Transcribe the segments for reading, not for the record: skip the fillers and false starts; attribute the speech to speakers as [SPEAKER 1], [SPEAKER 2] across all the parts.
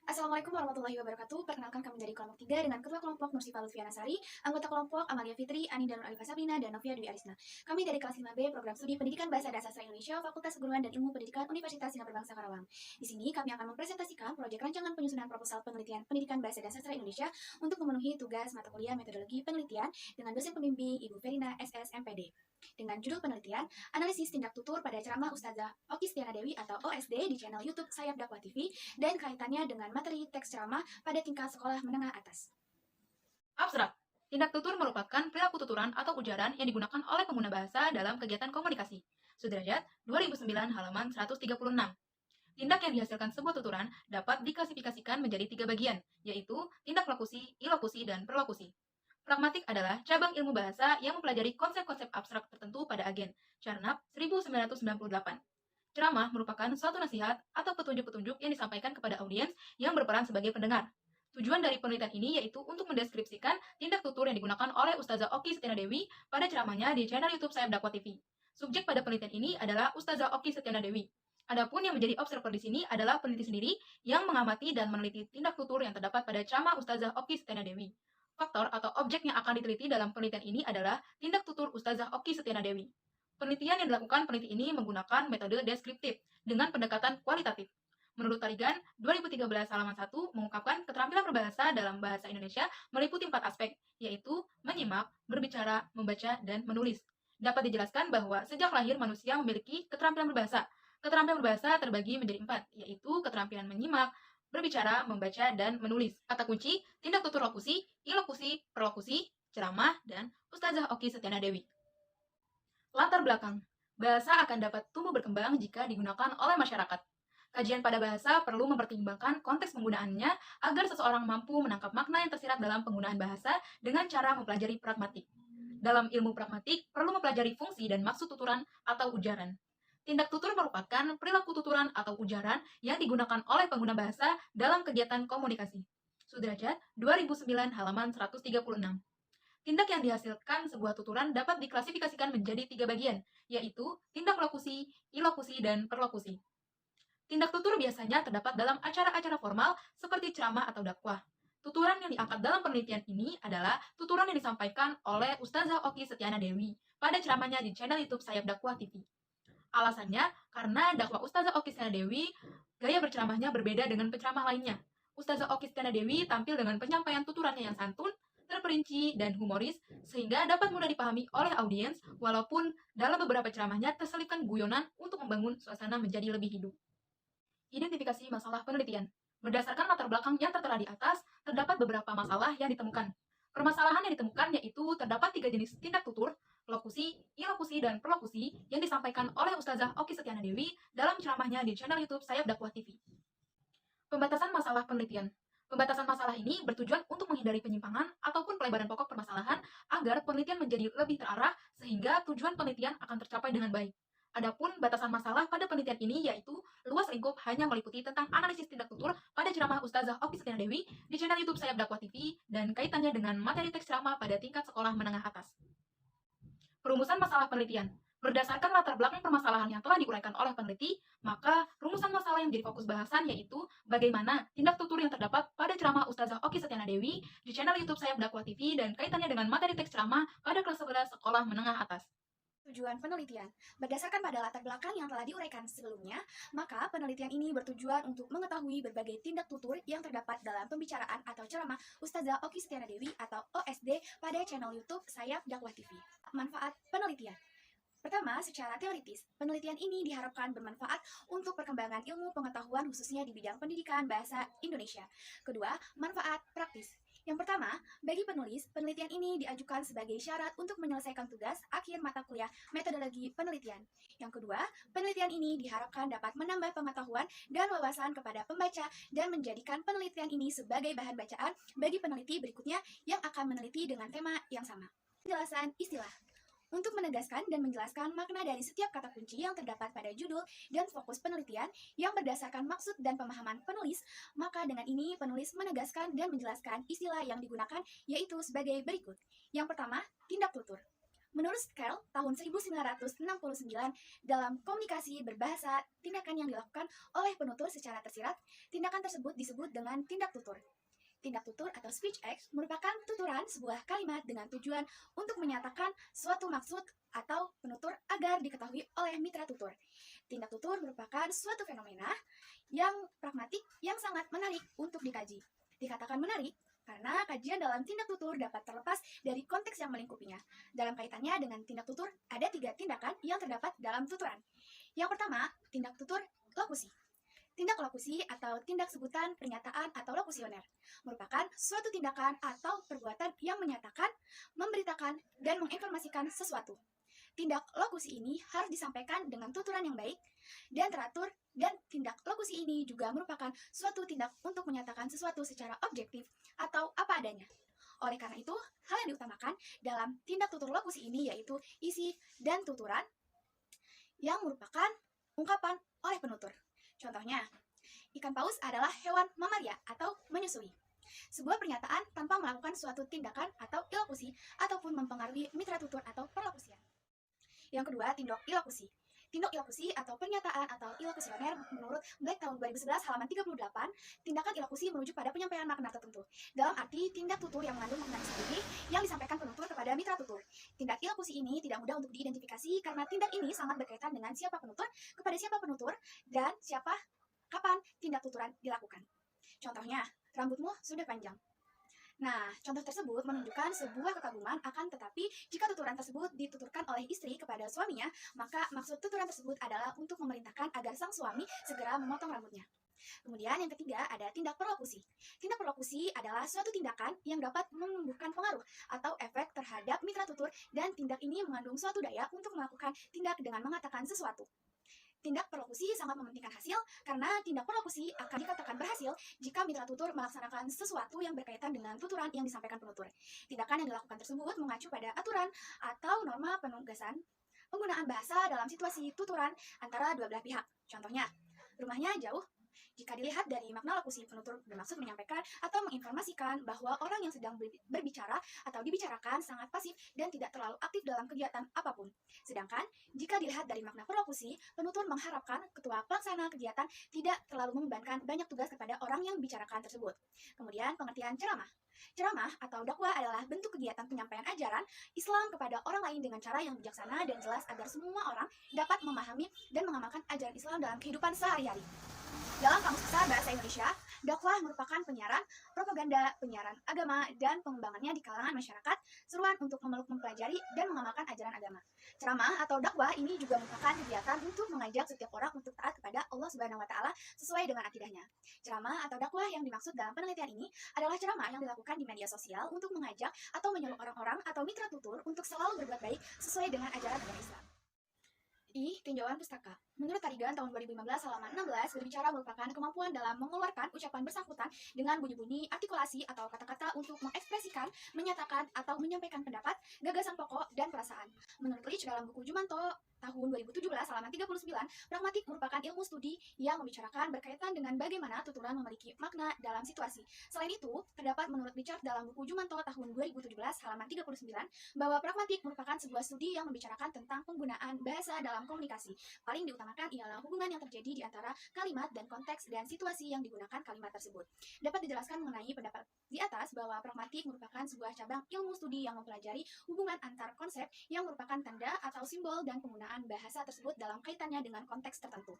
[SPEAKER 1] Assalamualaikum warahmatullahi wabarakatuh. Perkenalkan kami dari kelompok 3 dengan Ketua Kelompok Nursifa Lutfiana Sari, anggota kelompok Amalia Fitri, Ani Danur Alifah Sabrina, dan Novia Dwi Arisna. Kami dari kelas 5B Program Studi Pendidikan Bahasa dan Sastra Indonesia Fakultas Keguruan dan Ilmu Pendidikan Universitas Singapura Bangsa Karawang. Di sini kami akan mempresentasikan proyek rancangan penyusunan proposal penelitian Pendidikan Bahasa dan Sastra Indonesia untuk memenuhi tugas mata kuliah metodologi penelitian dengan dosen pembimbing Ibu Verina SS MPD. Dengan judul penelitian, analisis tindak tutur pada ceramah Ustazah Oki Stiana Dewi atau OSD di channel YouTube Sayap Dakwah TV dan kaitannya dengan materi teks ceramah pada tingkat sekolah menengah atas.
[SPEAKER 2] Abstrak. Tindak tutur merupakan perilaku tuturan atau ujaran yang digunakan oleh pengguna bahasa dalam kegiatan komunikasi. Sudrajat 2009 halaman 136. Tindak yang dihasilkan sebuah tuturan dapat diklasifikasikan menjadi 3 bagian, yaitu tindak lokusi, ilokusi, dan perlokusi. Pragmatik adalah cabang ilmu bahasa yang mempelajari konsep-konsep abstrak tertentu pada agen. Charnap 1998. Ceramah merupakan suatu nasihat atau petunjuk-petunjuk yang disampaikan kepada audiens yang berperan sebagai pendengar. Tujuan dari penelitian ini yaitu untuk mendeskripsikan tindak tutur yang digunakan oleh Ustazah Oki Setiana Dewi pada ceramahnya di channel YouTube Sayap Dakwah TV. Subjek pada penelitian ini adalah Ustazah Oki Setiana Dewi. Adapun yang menjadi observer di sini adalah peneliti sendiri yang mengamati dan meneliti tindak tutur yang terdapat pada ceramah Ustazah Oki Setiana Dewi. Faktor atau objek yang akan diteliti dalam penelitian ini adalah tindak tutur Ustazah Oki Setiana Dewi. Penelitian yang dilakukan peneliti ini menggunakan metode deskriptif dengan pendekatan kualitatif. Menurut Tarigan, 2013 halaman 1 mengungkapkan keterampilan berbahasa dalam bahasa Indonesia meliputi 4 aspek, yaitu menyimak, berbicara, membaca, dan menulis. Dapat dijelaskan bahwa sejak lahir manusia memiliki keterampilan berbahasa. Keterampilan berbahasa terbagi menjadi 4, yaitu keterampilan menyimak, berbicara, membaca, dan menulis. Kata kunci, tindak tutur lokusi, ilokusi, perlokusi, ceramah, dan Ustazah Oki Setiana Dewi. Latar belakang. Bahasa akan dapat tumbuh berkembang jika digunakan oleh masyarakat. Kajian pada bahasa perlu mempertimbangkan konteks penggunaannya agar seseorang mampu menangkap makna yang tersirat dalam penggunaan bahasa dengan cara mempelajari pragmatik. Dalam ilmu pragmatik, perlu mempelajari fungsi dan maksud tuturan atau ujaran. Tindak tutur merupakan perilaku tuturan atau ujaran yang digunakan oleh pengguna bahasa dalam kegiatan komunikasi. Sudrajat 2009 halaman 136. Tindak yang dihasilkan sebuah tuturan dapat diklasifikasikan menjadi 3 bagian, yaitu tindak lokusi, ilokusi, dan perlokusi. Tindak tutur biasanya terdapat dalam acara-acara formal seperti ceramah atau dakwah. Tuturan yang diangkat dalam penelitian ini adalah tuturan yang disampaikan oleh Ustazah Oki Setiana Dewi pada ceramahnya di channel YouTube Sayap Dakwah TV. Alasannya, karena dakwah Ustazah Oki Setiana Dewi, gaya berceramahnya berbeda dengan penceramah lainnya. Ustazah Oki Setiana Dewi tampil dengan penyampaian tuturannya yang santun, terperinci, dan humoris, sehingga dapat mudah dipahami oleh audiens, walaupun dalam beberapa ceramahnya terselipkan guyonan untuk membangun suasana menjadi lebih hidup. Identifikasi masalah penelitian. Berdasarkan latar belakang yang tertera di atas, terdapat beberapa masalah yang ditemukan. Permasalahan yang ditemukan yaitu terdapat 3 jenis tindak tutur, lokusi, ilokusi, dan perlokusi yang disampaikan oleh Ustazah Oki Setiana Dewi dalam ceramahnya di channel YouTube Sayap Dakwah TV. Pembatasan masalah penelitian. Pembatasan masalah ini bertujuan untuk menghindari penyimpangan ataupun pelebaran pokok permasalahan agar penelitian menjadi lebih terarah sehingga tujuan penelitian akan tercapai dengan baik. Adapun batasan masalah pada penelitian ini yaitu luas lingkup hanya meliputi tentang analisis tindak tutur pada ceramah Ustazah Oki Setiana Dewi di channel YouTube Sayap Dakwah TV dan kaitannya dengan materi teks ceramah pada tingkat sekolah menengah atas. Perumusan masalah penelitian. Berdasarkan latar belakang permasalahan yang telah diuraikan oleh peneliti, maka rumusan masalah yang menjadi fokus bahasan yaitu bagaimana tindak tutur yang terdapat pada ceramah Ustazah Oki Setiana Dewi di channel YouTube Sayap Dakwah TV dan kaitannya dengan materi teks ceramah pada kelas 11 sekolah menengah atas.
[SPEAKER 1] Tujuan penelitian. Berdasarkan pada latar belakang yang telah diuraikan sebelumnya, maka penelitian ini bertujuan untuk mengetahui berbagai tindak tutur yang terdapat dalam pembicaraan atau ceramah Ustazah Oki Setiana Dewi atau OSD pada channel YouTube Sayap Dakwah TV. Manfaat penelitian. Pertama, secara teoritis, penelitian ini diharapkan bermanfaat untuk perkembangan ilmu pengetahuan khususnya di bidang pendidikan bahasa Indonesia. Kedua, manfaat praktis. Yang pertama, bagi penulis, penelitian ini diajukan sebagai syarat untuk menyelesaikan tugas akhir mata kuliah metodologi penelitian. Yang kedua, penelitian ini diharapkan dapat menambah pengetahuan dan wawasan kepada pembaca dan menjadikan penelitian ini sebagai bahan bacaan bagi peneliti berikutnya yang akan meneliti dengan tema yang sama. Penjelasan istilah. Untuk menegaskan dan menjelaskan makna dari setiap kata kunci yang terdapat pada judul dan fokus penelitian yang berdasarkan maksud dan pemahaman penulis, maka dengan ini penulis menegaskan dan menjelaskan istilah yang digunakan yaitu sebagai berikut. Yang pertama, tindak tutur. Menurut Scarl, tahun 1969, dalam komunikasi berbahasa, tindakan yang dilakukan oleh penutur secara tersirat, tindakan tersebut disebut dengan tindak tutur. Tindak tutur atau speech act merupakan tuturan sebuah kalimat dengan tujuan untuk menyatakan suatu maksud atau penutur agar diketahui oleh mitra tutur. Tindak tutur merupakan suatu fenomena yang pragmatik yang sangat menarik untuk dikaji. Dikatakan menarik karena kajian dalam tindak tutur dapat terlepas dari konteks yang melingkupinya. Dalam kaitannya dengan tindak tutur, ada 3 tindakan yang terdapat dalam tuturan. Yang pertama, tindak tutur lokusi. Tindak lokusi atau tindak sebutan pernyataan atau lokusioner merupakan suatu tindakan atau perbuatan yang menyatakan, memberitakan, dan menginformasikan sesuatu. Tindak lokusi ini harus disampaikan dengan tuturan yang baik dan teratur, dan tindak lokusi ini juga merupakan suatu tindak untuk menyatakan sesuatu secara objektif atau apa adanya. Oleh karena itu, hal yang diutamakan dalam tindak tutur lokusi ini yaitu isi dan tuturan yang merupakan ungkapan oleh penutur. Contohnya, ikan paus adalah hewan mamalia atau menyusui. Sebuah pernyataan tanpa melakukan suatu tindakan atau ilokusi ataupun mempengaruhi mitra tutur atau perlokusian. Yang kedua, tindak ilokusi. Tindak ilokusi atau pernyataan atau ilokusioner menurut Black tahun 2011 halaman 38, tindakan ilokusi merujuk pada penyampaian makna tertentu. Dalam arti tindak tutur yang mengandung makna sendiri yang disampaikan penutur kepada mitra tutur. Tindak ilokusi ini tidak mudah untuk diidentifikasi karena tindak ini sangat berkaitan dengan siapa penutur, kepada siapa penutur, dan kapan tindak tuturan dilakukan. Contohnya, rambutmu sudah panjang. Nah, contoh tersebut menunjukkan sebuah kekaguman, akan tetapi jika tuturan tersebut dituturkan oleh istri kepada suaminya, maka maksud tuturan tersebut adalah untuk memerintahkan agar sang suami segera memotong rambutnya. Kemudian yang ketiga ada tindak perlokusi. Tindak perlokusi adalah suatu tindakan yang dapat menumbuhkan pengaruh atau efek terhadap mitra tutur, dan tindak ini mengandung suatu daya untuk melakukan tindak dengan mengatakan sesuatu. Tindak perlokusi sangat mementingkan hasil karena tindak perlokusi akan dikatakan berhasil jika mitra tutur melaksanakan sesuatu yang berkaitan dengan tuturan yang disampaikan penutur. Tindakan yang dilakukan tersebut mengacu pada aturan atau norma penugasan penggunaan bahasa dalam situasi tuturan antara dua belah pihak. Contohnya, rumahnya jauh. Jika dilihat dari makna lokusi, penutur bermaksud menyampaikan atau menginformasikan bahwa orang yang sedang berbicara atau dibicarakan sangat pasif dan tidak terlalu aktif dalam kegiatan apapun. Sedangkan, jika dilihat dari makna perlokusi, penutur mengharapkan ketua pelaksana kegiatan tidak terlalu membebankan banyak tugas kepada orang yang dibicarakan tersebut. Kemudian, pengertian ceramah. Ceramah atau dakwah adalah bentuk kegiatan penyampaian ajaran Islam kepada orang lain dengan cara yang bijaksana dan jelas agar semua orang dapat memahami dan mengamalkan ajaran Islam dalam kehidupan sehari-hari. Dalam Kamus Besar Bahasa Indonesia, dakwah merupakan penyiaran, propaganda, penyiaran agama, dan pengembangannya di kalangan masyarakat, seruan untuk memeluk, mempelajari, dan mengamalkan ajaran agama. Ceramah atau dakwah ini juga merupakan kegiatan untuk mengajak setiap orang untuk taat kepada Allah Subhanahu wa Ta'ala sesuai dengan akidahnya. Ceramah atau dakwah yang dimaksud dalam penelitian ini adalah ceramah yang dilakukan di media sosial untuk mengajak atau menyuruh orang-orang atau mitra tutur untuk selalu berbuat baik sesuai dengan ajaran agama Islam. Tinjauan pustaka. Menurut Tarigan tahun 2015 halaman 16, berbicara merupakan kemampuan dalam mengeluarkan ucapan bersangkutan dengan bunyi-bunyi, artikulasi, atau kata-kata untuk mengekspresikan, menyatakan, atau menyampaikan pendapat, gagasan pokok, dan perasaan. Menurut Leach dalam buku Jumanto tahun 2017 halaman 39, pragmatik merupakan ilmu studi yang membicarakan berkaitan dengan bagaimana tuturan memiliki makna dalam situasi. Selain itu, terdapat menurut Richard dalam buku Jumanto tahun 2017 halaman 39 bahwa pragmatik merupakan sebuah studi yang membicarakan tentang penggunaan bahasa dalam komunikasi. Paling diutamakan ialah hubungan yang terjadi di antara kalimat dan konteks dan situasi yang digunakan kalimat tersebut. Dapat dijelaskan mengenai pendapat di atas bahwa pragmatik merupakan sebuah cabang ilmu studi yang mempelajari hubungan antar konsep yang merupakan tanda atau simbol dan penggunaan bahasa tersebut dalam kaitannya dengan konteks tertentu.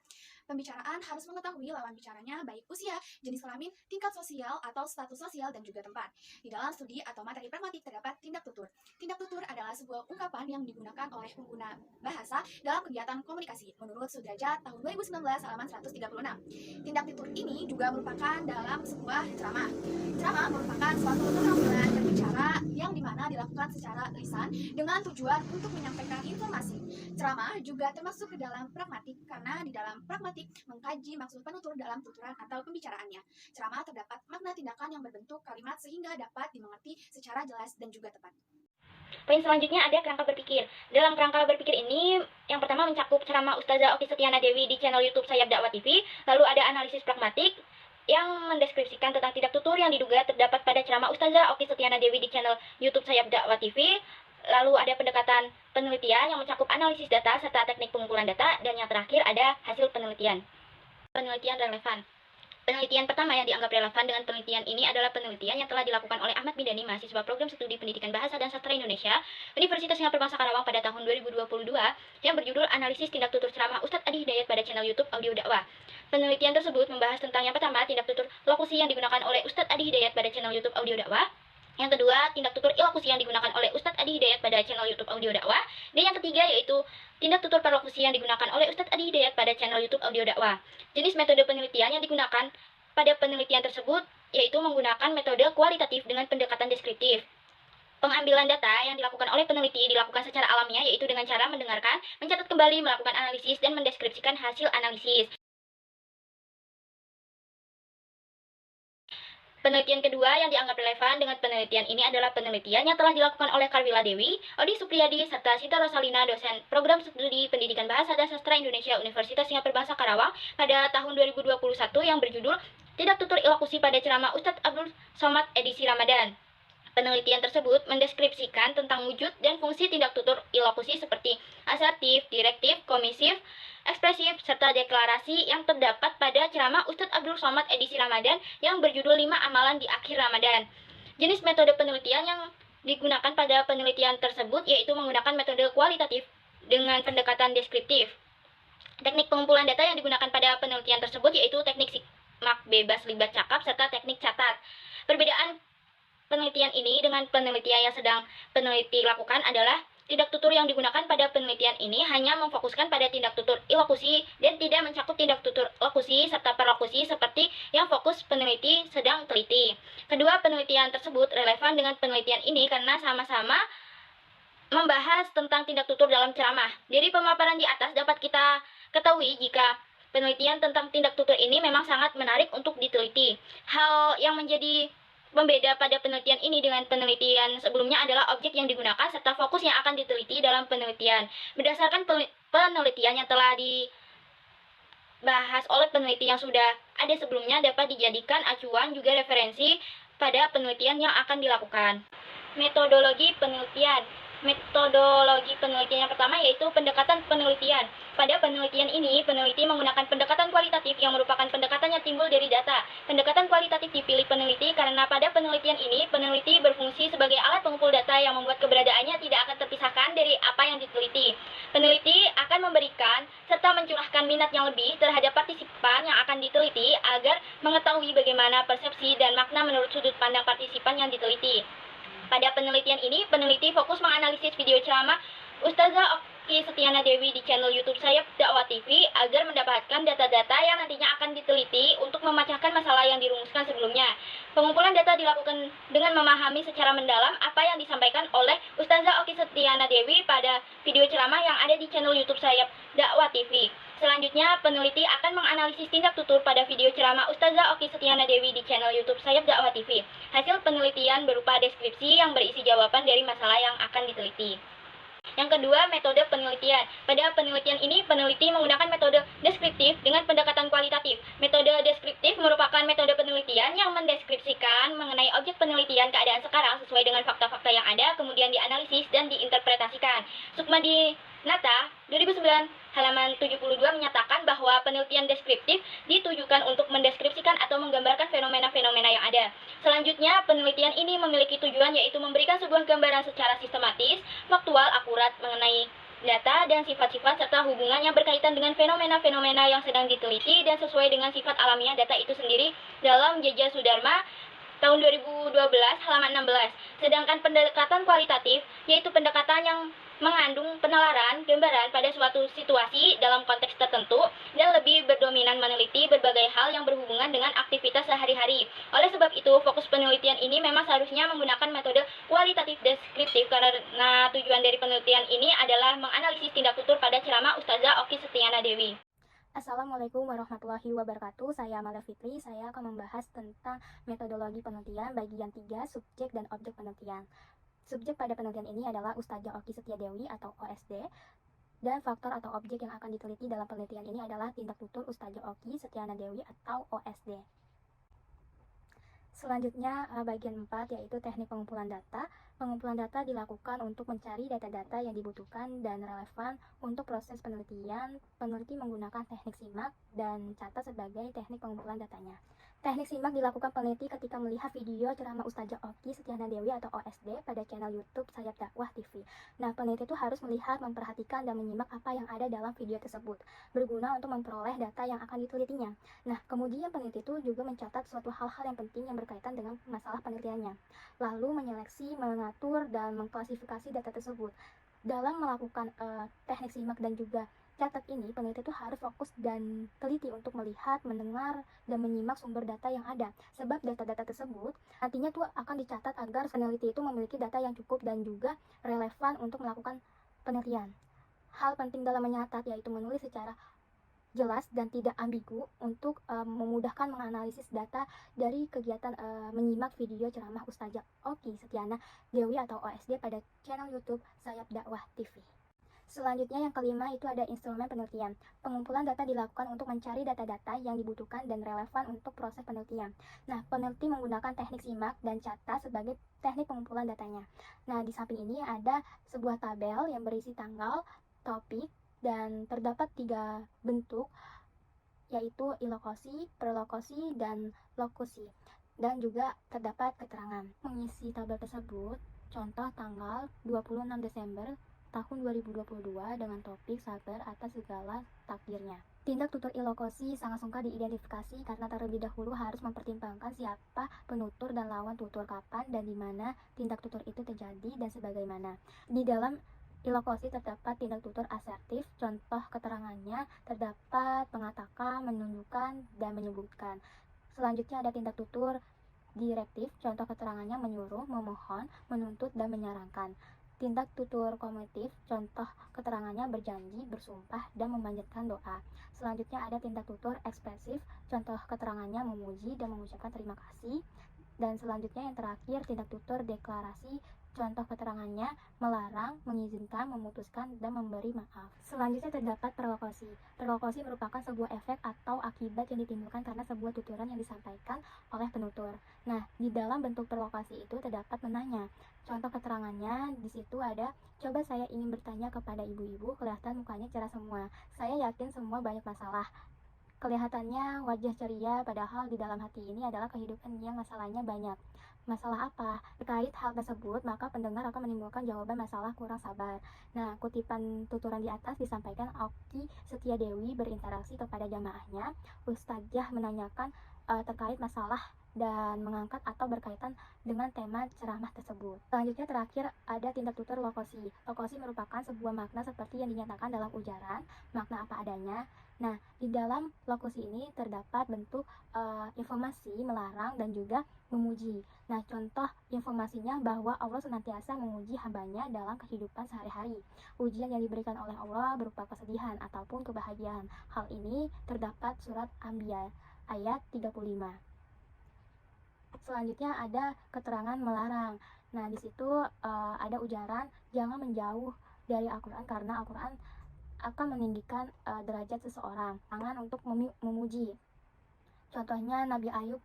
[SPEAKER 1] Pembicaraan harus mengetahui lawan bicaranya baik usia, jenis kelamin, tingkat sosial atau status sosial, dan juga tempat. Di dalam studi atau materi pragmatik terdapat tindak tutur. Tindak tutur adalah sebuah ungkapan yang digunakan oleh pengguna bahasa dalam kegiatan komunikasi. Menurut Sudrajat tahun 2019 halaman 136. Tindak tutur ini juga merupakan dalam sebuah ceramah. Ceramah merupakan suatu keterampilan berbicara yang dimana dilakukan secara lisan dengan tujuan untuk menyampaikan informasi. Ceramah juga termasuk ke dalam pragmatik karena di dalam pragmatik mengkaji maksud penutur dalam tuturan atau pembicaraannya. Ceramah terdapat makna tindakan yang berbentuk kalimat sehingga dapat dimengerti secara jelas dan juga tepat.
[SPEAKER 3] Poin selanjutnya ada kerangka berpikir. Dalam kerangka berpikir ini, yang pertama mencakup ceramah Ustazah Oki Setiana Dewi di channel YouTube Sayap Dakwah TV. Lalu ada analisis pragmatik yang mendeskripsikan tentang tindak tutur yang diduga terdapat pada ceramah Ustazah Oki Setiana Dewi di channel YouTube Sayap Dakwah TV. lalu ada pendekatan penelitian yang mencakup analisis data serta teknik pengumpulan data, dan yang terakhir ada hasil penelitian. Penelitian relevan. Penelitian pertama yang dianggap relevan dengan penelitian ini adalah penelitian yang telah dilakukan oleh Ahmad Bidani, mahasiswa program studi pendidikan bahasa dan sastra Indonesia, Universitas Singapura Bangsa Karawang pada tahun 2022, yang berjudul Analisis Tindak Tutur Ceramah Ustadz Adi Hidayat pada channel YouTube Audio Dakwah. Penelitian tersebut membahas tentang yang pertama, tindak tutur lokusi yang digunakan oleh Ustadz Adi Hidayat pada channel YouTube Audio Dakwah. Yang kedua, tindak tutur ilokusi yang digunakan oleh Ustadz Adi Hidayat pada channel YouTube Audio Dakwah. Dan yang ketiga yaitu tindak tutur perlokusi yang digunakan oleh Ustadz Adi Hidayat pada channel YouTube Audio Dakwah. Jenis metode penelitian yang digunakan pada penelitian tersebut yaitu menggunakan metode kualitatif dengan pendekatan deskriptif. Pengambilan data yang dilakukan oleh peneliti dilakukan secara alamiah, yaitu dengan cara mendengarkan, mencatat kembali, melakukan analisis, dan mendeskripsikan hasil analisis. Penelitian kedua yang dianggap relevan dengan penelitian ini adalah penelitian yang telah dilakukan oleh Karwila Dewi, Odi Supriyadi, serta Sinta Rosalina, dosen program studi pendidikan bahasa dan sastra Indonesia Universitas Singapura Bangsa Karawang pada tahun 2021 yang berjudul Tindak Tutur Ilokusi pada Ceramah Ustadz Abdul Somad edisi Ramadan. Penelitian tersebut mendeskripsikan tentang wujud dan fungsi tindak tutur ilokusi seperti asertif, direktif, komisif, ekspresif, serta deklarasi yang terdapat pada ceramah Ustadz Abdul Somad edisi Ramadan yang berjudul 5 Amalan di Akhir Ramadan. Jenis metode penelitian yang digunakan pada penelitian tersebut yaitu menggunakan metode kualitatif dengan pendekatan deskriptif. Teknik pengumpulan data yang digunakan pada penelitian tersebut yaitu teknik simak bebas libat cakap serta teknik catat. Perbedaan penelitian ini dengan penelitian yang sedang peneliti lakukan adalah tindak tutur yang digunakan pada penelitian ini hanya memfokuskan pada tindak tutur ilokusi dan tidak mencakup tindak tutur lokusi serta perlokusi seperti yang fokus peneliti sedang teliti. Kedua penelitian tersebut relevan dengan penelitian ini karena sama-sama membahas tentang tindak tutur dalam ceramah. Dari pemaparan di atas dapat kita ketahui jika penelitian tentang tindak tutur ini memang sangat menarik untuk diteliti. Hal yang menjadi pembeda pada penelitian ini dengan penelitian sebelumnya adalah objek yang digunakan serta fokus yang akan diteliti dalam penelitian. Berdasarkan penelitian yang telah dibahas oleh peneliti yang sudah ada sebelumnya dapat dijadikan acuan juga referensi pada penelitian yang akan dilakukan. Metodologi penelitian. Metodologi penelitian yang pertama yaitu pendekatan penelitian. Pada penelitian ini, peneliti menggunakan pendekatan kualitatif yang merupakan pendekatan yang timbul dari data. Pendekatan kualitatif dipilih peneliti karena pada penelitian ini, peneliti berfungsi sebagai alat pengumpul data yang membuat keberadaannya tidak akan terpisahkan dari apa yang diteliti. Peneliti akan memberikan serta mencurahkan minat yang lebih terhadap partisipan yang akan diteliti agar mengetahui bagaimana persepsi dan makna menurut sudut pandang partisipan yang diteliti. Pada penelitian ini, peneliti fokus menganalisis video ceramah Ustazah Oki Setiana Dewi di channel YouTube Sayap Dakwah TV agar mendapatkan data-data yang nantinya akan diteliti untuk memecahkan masalah yang dirumuskan sebelumnya. Pengumpulan data dilakukan dengan memahami secara mendalam apa yang disampaikan oleh Ustazah Oki Setiana Dewi pada video ceramah yang ada di channel YouTube Sayap Dakwah TV. Selanjutnya, peneliti akan menganalisis tindak tutur pada video ceramah Ustazah Oki Setiana Dewi di channel YouTube Sayap Dakwah TV. Hasil penelitian berupa deskripsi yang berisi jawaban dari masalah yang akan diteliti. Yang kedua, metode penelitian. Pada penelitian ini, peneliti menggunakan metode deskriptif dengan pendekatan kualitatif. Metode deskriptif merupakan metode penelitian yang mendeskripsikan mengenai objek penelitian keadaan sekarang sesuai dengan fakta-fakta yang ada, kemudian dianalisis dan diinterpretasikan. Sukmadi Nata, 2009, halaman 72 menyatakan bahwa penelitian deskriptif ditujukan untuk mendeskripsikan atau menggambarkan fenomena-fenomena yang ada. Selanjutnya, penelitian ini memiliki tujuan yaitu memberikan sebuah gambaran secara sistematis, faktual, akurat mengenai data dan sifat-sifat serta hubungan yang berkaitan dengan fenomena-fenomena yang sedang diteliti dan sesuai dengan sifat alamiah data itu sendiri dalam Jeja Sudharma tahun 2012 halaman 16. Sedangkan pendekatan kualitatif yaitu pendekatan yang mengandung penalaran gambaran pada suatu situasi dalam konteks tertentu dan lebih berdominan meneliti berbagai hal yang berhubungan dengan aktivitas sehari-hari. Oleh sebab itu, fokus penelitian ini memang seharusnya menggunakan metode kualitatif deskriptif karena tujuan dari penelitian ini adalah menganalisis tindak tutur pada ceramah Ustazah Oki Setiana Dewi.
[SPEAKER 4] Assalamualaikum warahmatullahi wabarakatuh. Saya Amalia Fitri. Saya akan membahas tentang metodologi penelitian bagian 3, subjek dan objek penelitian. Subjek pada penelitian ini adalah Ustazah Oki Setia Dewi atau OSD, dan faktor atau objek yang akan diteliti dalam penelitian ini adalah tindak tutur Ustazah Oki Setiana Dewi atau OSD. Selanjutnya bagian 4 yaitu teknik pengumpulan data. Pengumpulan data dilakukan untuk mencari data-data yang dibutuhkan dan relevan untuk proses penelitian. Peneliti menggunakan teknik simak dan catat sebagai teknik pengumpulan datanya. Teknik simak dilakukan peneliti ketika melihat video ceramah Ustazah Oki Setiana Dewi atau OSD pada channel YouTube Sayap Dakwah TV. Nah, peneliti itu harus melihat, memperhatikan, dan menyimak apa yang ada dalam video tersebut, berguna untuk memperoleh data yang akan ditelitinya. Nah, kemudian peneliti itu juga mencatat suatu hal-hal yang penting yang berkaitan dengan masalah penelitiannya, lalu menyeleksi, mengatur, dan mengklasifikasi data tersebut. Dalam melakukan teknik simak dan juga catat ini, peneliti itu harus fokus dan teliti untuk melihat, mendengar, dan menyimak sumber data yang ada. Sebab data-data tersebut nantinya tuh akan dicatat agar peneliti itu memiliki data yang cukup dan juga relevan untuk melakukan penelitian. Hal penting dalam menyatat yaitu menulis secara jelas dan tidak ambigu untuk memudahkan menganalisis data dari kegiatan menyimak video ceramah Ustazah Oki Setiana Dewi atau OSD pada channel YouTube Sayap Dakwah TV. Selanjutnya yang kelima itu ada instrumen penelitian. Pengumpulan data dilakukan untuk mencari data-data yang dibutuhkan dan relevan untuk proses penelitian. Nah, peneliti menggunakan teknik simak dan catat sebagai teknik pengumpulan datanya. Nah, di samping ini ada sebuah tabel yang berisi tanggal, topik, dan terdapat 3 bentuk, yaitu ilokosi, prelokosi, dan lokusi. Dan juga terdapat keterangan. Mengisi tabel tersebut, contoh tanggal 26 Desember tahun 2022 dengan topik sabar atas segala takdirnya. Tindak tutur ilokosi sangat sungkan diidentifikasi karena terlebih dahulu harus mempertimbangkan siapa penutur dan lawan tutur, kapan dan di mana tindak tutur itu terjadi, dan sebagaimana. Di dalam ilokosi terdapat tindak tutur asertif, contoh keterangannya terdapat mengatakan, menunjukkan, dan menyebutkan. Selanjutnya ada tindak tutur direktif, contoh keterangannya menyuruh, memohon, menuntut, dan menyarankan. Tindak tutur komitif, contoh keterangannya berjanji, bersumpah, dan memanjatkan doa. Selanjutnya ada tindak tutur ekspresif, contoh keterangannya memuji dan mengucapkan terima kasih. Dan selanjutnya yang terakhir tindak tutur deklarasi, contoh keterangannya melarang, mengizinkan, memutuskan, dan memberi maaf. Selanjutnya terdapat perlokosi. Perlokosi merupakan sebuah efek atau akibat yang ditimbulkan karena sebuah tuturan yang disampaikan oleh penutur. Nah, di dalam bentuk perlokosi itu terdapat menanya. Contoh keterangannya di situ ada, coba saya ingin bertanya kepada ibu-ibu, kelihatan mukanya cerah semua. Saya yakin semua banyak masalah. Kelihatannya wajah ceria, padahal di dalam hati ini adalah kehidupan yang masalahnya banyak. Masalah apa? Terkait hal tersebut, maka pendengar akan menimbulkan jawaban masalah kurang sabar. Nah, kutipan tuturan di atas disampaikan Oki Setia Dewi berinteraksi kepada jamaahnya. Ustazah menanyakan terkait masalah dan mengangkat atau berkaitan dengan tema ceramah tersebut. Selanjutnya terakhir ada tindak tutur lokosi. Lokosi merupakan sebuah makna seperti yang dinyatakan dalam ujaran, makna apa adanya. Nah, di dalam lokusi ini terdapat bentuk informasi, melarang, dan juga memuji. Nah, contoh informasinya bahwa Allah senantiasa memuji hambanya dalam kehidupan sehari-hari. Ujian yang diberikan oleh Allah berupa kesedihan ataupun kebahagiaan. Hal ini terdapat surat Anbiya ayat 35. Selanjutnya ada keterangan melarang. Nah, di situ ada ujaran jangan menjauh dari Al-Quran karena Al-Quran akan meninggikan derajat seseorang. Tangan untuk memuji. Contohnya Nabi Ayub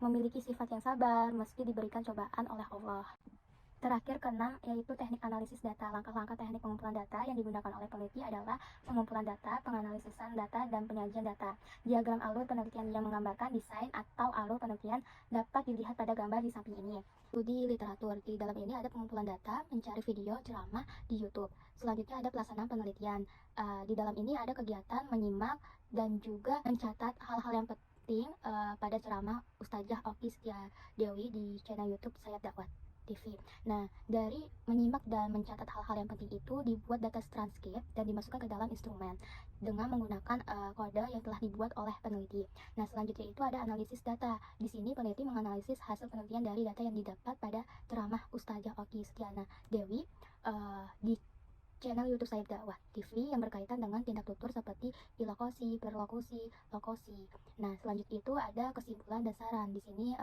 [SPEAKER 4] memiliki sifat yang sabar meski diberikan cobaan oleh Allah. Terakhir keenam yaitu teknik analisis data. Langkah-langkah teknik pengumpulan data yang digunakan oleh peneliti adalah pengumpulan data, penganalisisan data, dan penyajian data. Diagram alur penelitian yang menggambarkan desain atau alur penelitian dapat dilihat pada gambar di samping ini. Studi literatur. Di dalam ini ada pengumpulan data, mencari video ceramah di YouTube. Selanjutnya ada pelaksanaan penelitian. Di dalam ini ada kegiatan menyimak dan juga mencatat hal-hal yang penting pada ceramah Ustazah Oki Setia Dewi di channel YouTube Sayap Dakwah TV. Nah, dari menyimak dan mencatat hal-hal yang penting itu dibuat data transkrip dan dimasukkan ke dalam instrumen dengan menggunakan kode yang telah dibuat oleh peneliti. Nah, selanjutnya itu ada analisis data. Di sini peneliti menganalisis hasil penelitian dari data yang didapat pada ceramah Ustazah Oki Setiana Dewi di channel YouTube Sayap Dakwah TV yang berkaitan dengan tindak tutur seperti ilokosi, perlokusi, lokosi. Nah, selanjutnya itu ada kesimpulan dan saran. Di sini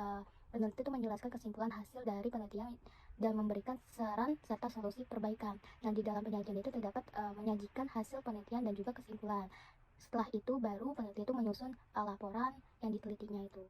[SPEAKER 4] peneliti itu menjelaskan kesimpulan hasil dari penelitian dan memberikan saran serta solusi perbaikan. Nah, di dalam penyajian itu terdapat menyajikan hasil penelitian dan juga kesimpulan. Setelah itu baru peneliti itu menyusun laporan yang ditelitinya itu.